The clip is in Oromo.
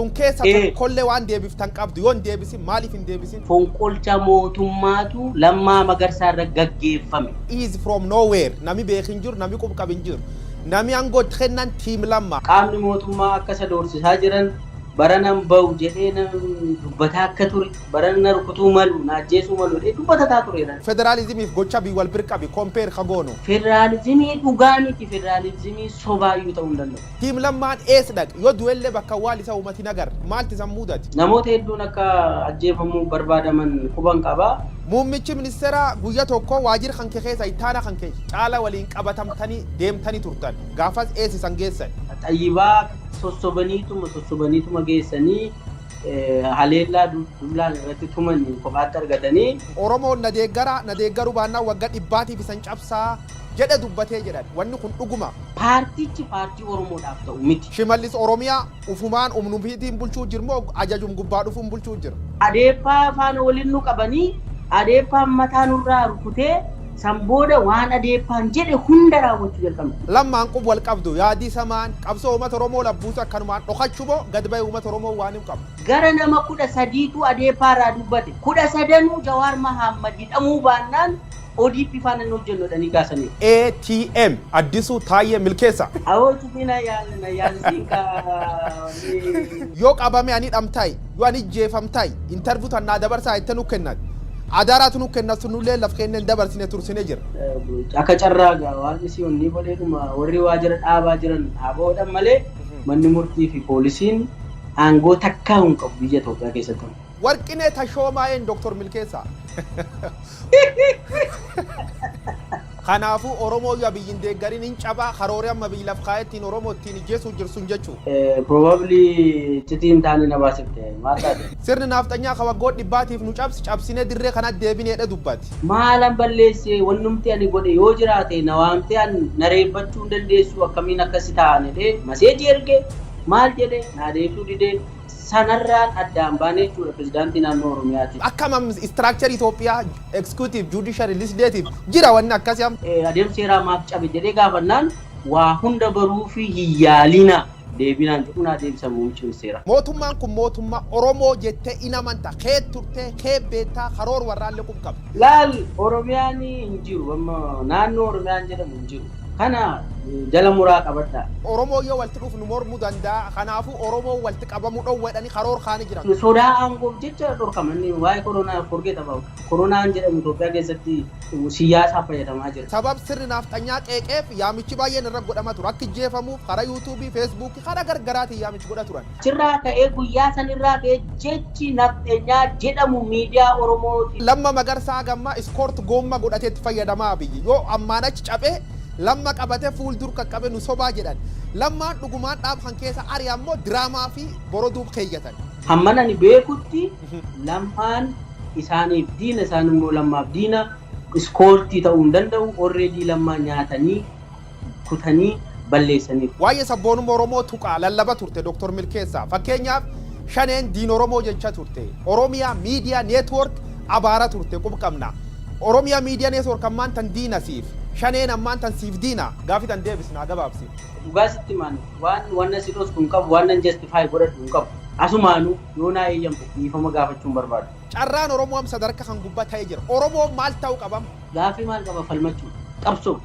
sun keessa kollee waan deebiftan qabdu yoon deebisi maaliif hin deebisin fonqolcha mootummaatu Lammaa Magarsaa irra gaggeeffame is from nowhere nami beekin jiru nami qub qabin jiru nami aangoo kennan tiim Lammaa qaamni mootummaa akka isa doorsisaa jiran baranan ba'u jedhee dubbataa akka ture barana rukutuu malu naajjeesuu malu dubbataa tureera federalizimiif gocha bii wal birqabi compare kagoono federalizimii dhugaa miti federalizimii sobaayyuu ta'uu danda'u tiim Lammaan ees dhaq yoo du'ellee bakka waal isa uumati nagar maalti san muudati namoota hedduun akka ajjeefamuu barbaadaman quban qaba muummichi ministeera guyyaa tokko waajjira kan keessa itaana kan keessa caala waliin qabatamtanii deemtanii turtan gaafas ees isan geessan xayyibaa sossobaniituma geessanii haleellaa dullaan irratti tumanii kophaatti argatanii Oromoon na deeggaru baannaa waggaa dhibbaatiif isan cabsaa jedhe dubbatee jedhan wanni kun dhuguma paartichi paartii Oromoodhaaf ta'u miti Shimallis Oromiyaa ufumaan umnubiitiin bulchuu jirmoo ajajum gubbaa dhufuun bulchuu jira adeeppaa faana waliin nu qabanii adeeppaan mataa nurraa rukutee Sambooda waan adeeppaan jedhe hunda raawwachuu jalqabna. Lammaan qub wal qabdu yaadii samaan qabsoo uummata Oromoo labbuusa akkanumaan dhokachuu moo gad ba'ee uummata Oromoo waan hin qabu. Gara nama 13tu adeeppaarraa dubbate 13 Jawaar Mahammad hidhamuu baannaan ODP faana nu hojjennoodhanii kaasanii. ATM addisuu Taayyee Milkeessa. Awwaalchi na yaalisiinka. Yoo qabame ani dhamtaay yoo ani jeefamtaay interview tan naa dabarsaa itti nu kennan. Adaaraatu nu kenna sunullee laf kenneen dabarsine tursine jira. Akka carraagaa waan isiyoon ni boleeduma warri waajjira dhaabaa jiran dhaaboodhaan malee manni murtii fi poolisiin aangoo takkaa hin qabu biyya Itoophiyaa keessatti. Warqinee Tashoomaayeen Dr. Milkeessa. Kanaafuu Oromoo yoo biyyin deeggarin hin cabaa karooree amma biyyi laf kaayettiin Oromoo ittiin ijjeessuuf jirsun jechuu. Probably citiin taane na baasifte maal taate. Sirni naaftanyaa ka waggoon dhibbaatiif nu cabsinee dirree kanatti deebineedha dubbatti. Maalan balleessee wannumti ani godhe yoo jiraate na waamtee an na reeffachuu hin dandeessu akkamiin akkasi taa'anidhe maseejii erge maal jedhe na deebisuu didee sanarraan addaan baanee jechuudha pirezidaantii naannoo Oromiyaati. Akkam structure Itoophiyaa executive judiciary legislative jira wanni akkasii am. Adeemsa seeraa maaf cabe jedhee gaafannaan waa hunda baruu fi hiyyaalina deebinaan jedhu naa deebisan muummichi ministeera. Mootummaan kun mootummaa Oromoo jettee inamanta kee turtee kee beektaa karoor warraallee qub qaba. Laal Oromiyaan hin jiru amma naannoo Oromiyaan jedhamu hin jiru. Kana jala muraa qabadha. Oromoo yoo walti dhufu nu mormuu danda'a. Kanaafuu Oromoo walti qabamuu dhowweedhanii karoor kaanii jiran. Sodaa aangoof jecha dhorkamanni waa'ee koronaa forgeet about. Koronaan jedhamu Itoophiyaa keessatti siyaasaa fayyadamaa jira. Sabab sirni naaftanyaa qeeqeef yaamichi baay'een irra godhama ture. Akka jeefamuuf karaa yuutuubii, feesbuukii karaa gargaraatiin yaamichi godha turan. Sirraa ka'ee guyyaa sanirraa ka'ee jechi naaftanyaa jedhamu miidiyaa Oromooti. Lammaa Magarsaa gammaa iskoort goomma godhateetti fayyadamaa biyyi. Yoo ammaan achi cabee Lammaa qabatee fuuldur qaqqabe nu sobaa jedhan. Lammaan dhugumaan dhaab kan keessa ari ammoo diraamaa fi boroduuf keeyyatan. Hamman ani beekutti Lammaan isaaniif diina isaan immoo Lammaaf diina iskoortii ta'uu hin danda'u already Lammaa nyaatanii kutanii balleessaniif. Waa'ee sabboonummaa Oromoo tuqaa lallaba turte Dr. Milkeessa. Fakkeenyaaf shaneen diin Oromoo jecha turte. Oromiyaa miidiyaa neetwoork abaara turte qub qabna. Oromiyaa miidiyaa neetwoork ammaan tan diina siif. Shaneen ammaan tan siif diina gaafi tan deebisnaa gabaabsi. Dhugaasitti maan waan wanna sidhoos kun qabu waan nan justify godhatu kun qabu. Asumaanuu yoo naa eeyyamte dhiifama gaafachuun barbaadu. Carraan Oromoo am sadarkaa kan gubbaa ta'ee jira. Oromoo maal ta'uu qabam? Gaafii maal qaba falmachuu qabsoo.